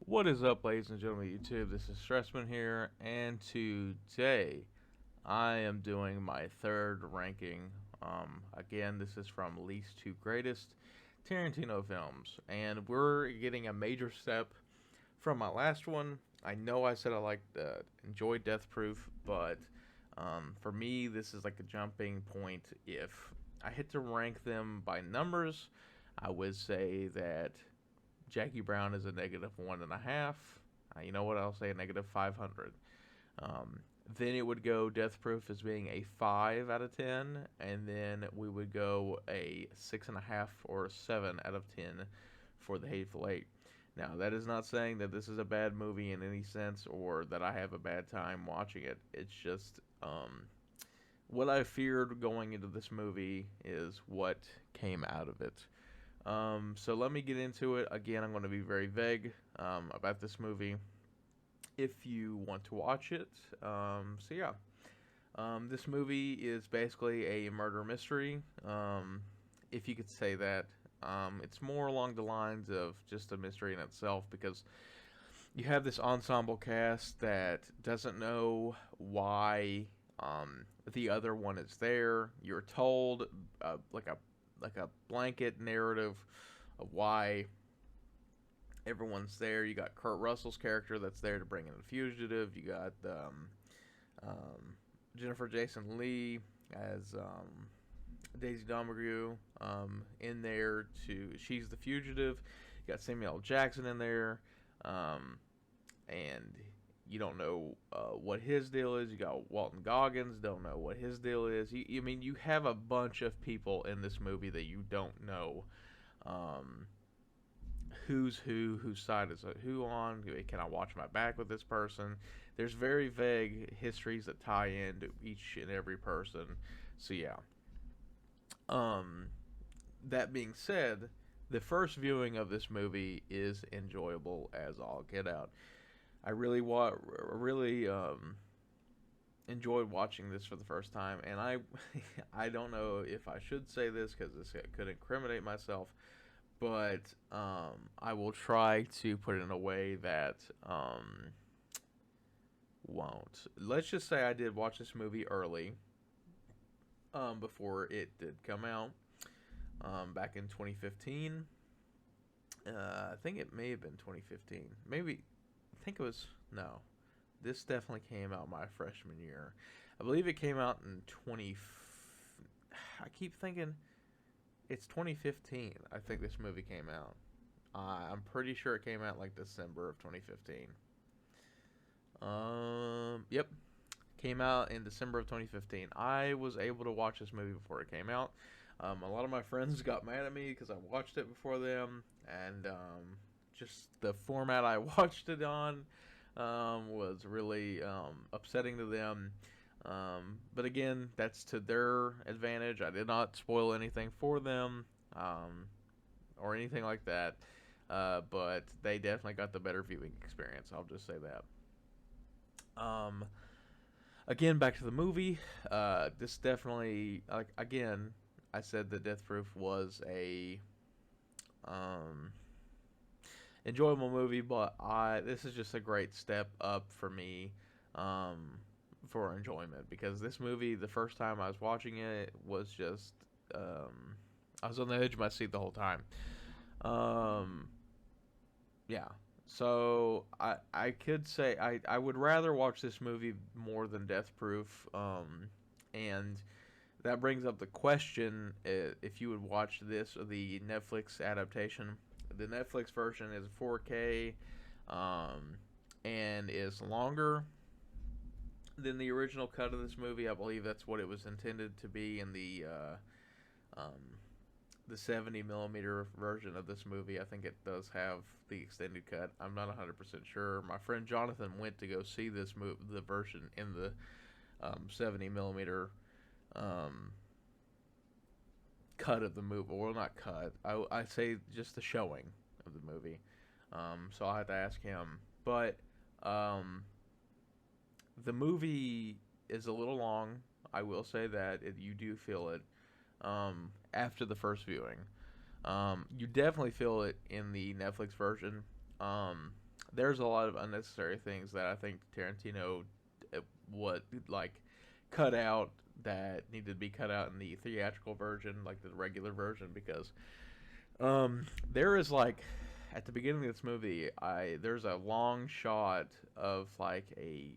What is up, ladies and gentlemen of YouTube? This is Stressman here, and today I am doing my third ranking. Again, this is from least to greatest Tarantino films, and we're getting a major step from my last one. I know I said I enjoyed Death Proof, but for me, this is like a jumping point. If I had to rank them by numbers, I would say that Jackie Brown is a negative 1.5. You know what? I'll say a negative 500. Um, then it would go Death Proof as being a 5 out of 10, and then we would go a 6.5 or a 7 out of 10 for The Hateful Eight. Now, that is not saying that this is a bad movie in any sense or that I have a bad time watching it. It's just what I feared going into this movie is what came out of it. So let me get into it. Again, I'm going to be very vague about this movie if you want to watch it. This movie is basically a murder mystery, if you could say that. It's more along the lines of just a mystery in itself because you have this ensemble cast that doesn't know why the other one is there. You're told like a blanket narrative of why everyone's there. You got Kurt Russell's character that's there to bring in the fugitive. You got Jennifer Jason Leigh as Daisy Domergue in there she's the fugitive. You got Samuel L. Jackson in there, and you don't know what his deal is. You got Walton Goggins, don't know what his deal is. You have a bunch of people in this movie that you don't know who's whose side is who on. Can I watch my back with this person? There's very vague histories that tie into each and every person. So yeah. That being said, the first viewing of this movie is enjoyable as all get out. I really enjoyed watching this for the first time, and I don't know if I should say this because this could incriminate myself, but I will try to put it in a way that won't. Let's just say I did watch this movie early, before it did come out, back in 2015. I think it may have been 2015. Maybe I think it was no. This definitely came out my freshman year. I believe it came out in 20. I keep thinking it's 2015. I think this movie came out. I'm pretty sure it came out like December of 2015. Yep, came out in December of 2015. I was able to watch this movie before it came out. A lot of my friends got mad at me because I watched it before them, and just the format I watched it on was really upsetting to them. But again, that's to their advantage. I did not spoil anything for them or anything like that. But they definitely got the better viewing experience. I'll just say that. Again, back to the movie. This definitely, again, I said that Death Proof was a enjoyable movie, but this is just a great step up for me for enjoyment because this movie, the first time I was watching it, was just I was on the edge of my seat the whole time. Yeah. So I could say I would rather watch this movie more than Death Proof. And that brings up the question if you would watch this or the Netflix adaptation. The Netflix version is 4K and is longer than the original cut of this movie. I believe that's what it was intended to be in the 70 millimeter version of this movie. I think it does have the extended cut. I'm not 100% sure. My friend Jonathan went to go see this the version in the 70 millimeter cut of the movie. Well, not cut. I say just the showing of the movie. So I had to ask him. But the movie is a little long. I will say that you do feel it after the first viewing. You definitely feel it in the Netflix version. there's a lot of unnecessary things that I think Tarantino would like cut out that needed to be cut out in the theatrical version, like the regular version, because there is like at the beginning of this movie, I there's a long shot of like a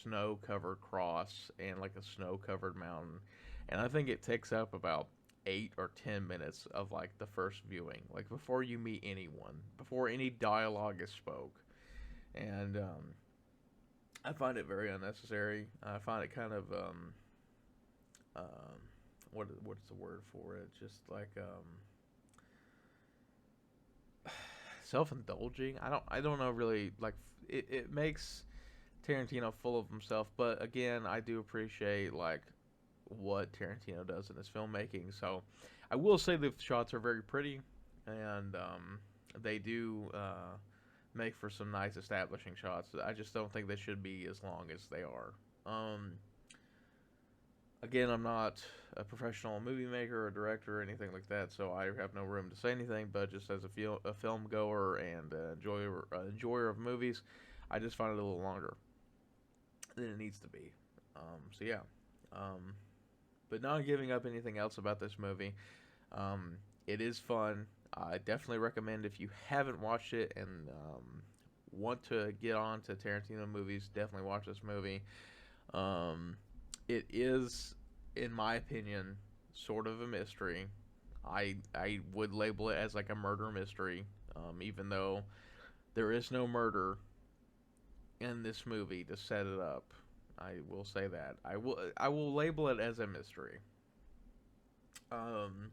snow covered cross and like a snow covered mountain, and I think it takes up about 8 or 10 minutes of like the first viewing, like before you meet anyone, before any dialogue is spoke, and I find it very unnecessary. I find it kind of um, what's the word for it? Just like self-indulging. I don't know really like it makes Tarantino full of himself, but again, I do appreciate like what Tarantino does in his filmmaking. So I will say the shots are very pretty, and they do make for some nice establishing shots. I just don't think they should be as long as they are. Again, I'm not a professional movie maker or director or anything like that, so I have no room to say anything. But just as a film goer and enjoyer of movies, I just find it a little longer than it needs to be. So yeah, um, but not giving up anything else about this movie. It is fun. I definitely recommend if you haven't watched it and want to get on to Tarantino movies, definitely watch this movie. Um, it is, in my opinion, sort of a mystery. I would label it as like a murder mystery, even though there is no murder in this movie to set it up. I will say that I will label it as a mystery. Um,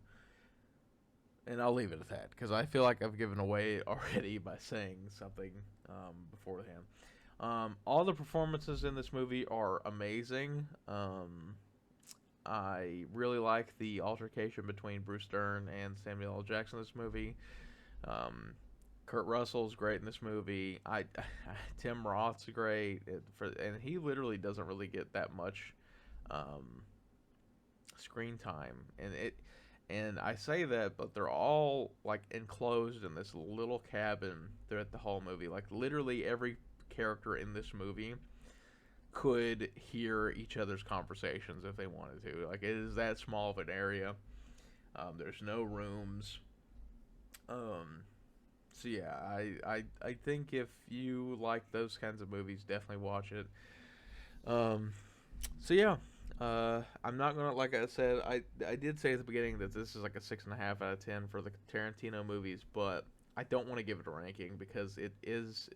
and I'll leave it at that because I feel like I've given away already by saying something beforehand. All the performances in this movie are amazing. I really like the altercation between Bruce Dern and Samuel L. Jackson in this movie. Um, Kurt Russell's great in this movie. Tim Roth's great, and he literally doesn't really get that much um, screen time. And I say that, but they're all like enclosed in this little cabin throughout the whole movie. Like literally every character in this movie could hear each other's conversations if they wanted to. Like it is that small of an area. There's no rooms. Um, so yeah, I think if you like those kinds of movies, definitely watch it. Um, so yeah, I'm not gonna like I said I did say at the beginning that this is like a 6.5 out of 10 for the Tarantino movies, but I don't want to give it a ranking because it is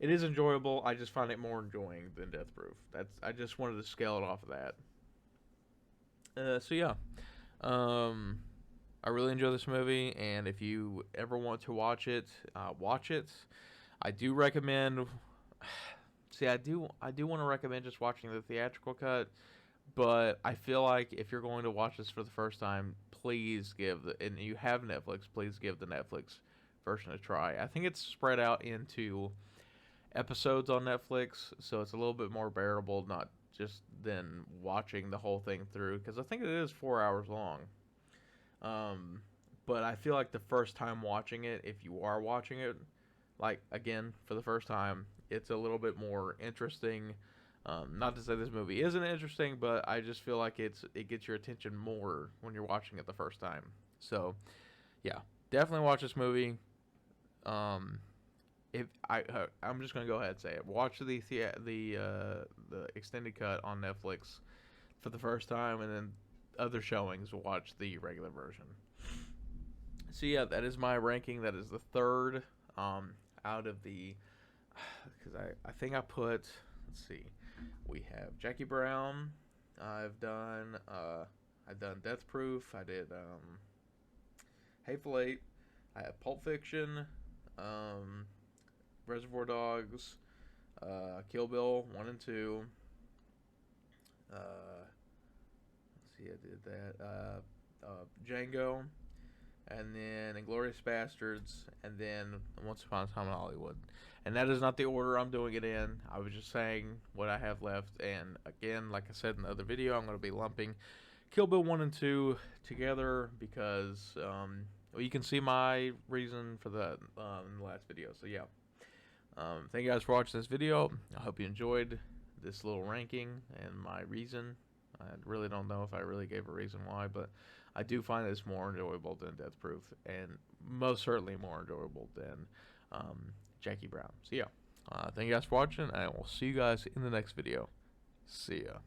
enjoyable. I just find it more enjoying than Death Proof. I just wanted to scale it off of that. So yeah, um, I really enjoy this movie, and if you ever want to watch it, watch it. I do recommend. See, I do want to recommend just watching the theatrical cut, but I feel like if you're going to watch this for the first time, please and you have Netflix, please give the Netflix version a try. I think it's spread out into episodes on Netflix, so it's a little bit more bearable, not just than watching the whole thing through, because I think it is 4 hours long. Um, but I feel like the first time watching it, if you are watching it, like again for the first time, it's a little bit more interesting. Not to say this movie isn't interesting, but I just feel like it gets your attention more when you're watching it the first time. So yeah, definitely watch this movie. Um, if I'm just gonna go ahead and say it. Watch the extended cut on Netflix for the first time, and then other showings watch the regular version. So yeah, that is my ranking. That is the third out of the because I think I put let's see, we have Jackie Brown. I've done Death Proof. I did Hateful Eight. I have Pulp Fiction. Um, Reservoir Dogs, Kill Bill 1 and 2. Uh, let's see, I did that. Django, and then Inglourious Bastards, and then Once Upon a Time in Hollywood. And that is not the order I'm doing it in. I was just saying what I have left. And again, like I said in the other video, I'm going to be lumping Kill Bill 1 and 2 together because well, you can see my reason for that in the last video. So yeah. Thank you guys for watching this video. I hope you enjoyed this little ranking and my reason. I really don't know if I really gave a reason why, but I do find this more enjoyable than Death Proof, and most certainly more enjoyable than Jackie Brown. So yeah, thank you guys for watching, and we'll see you guys in the next video. See ya.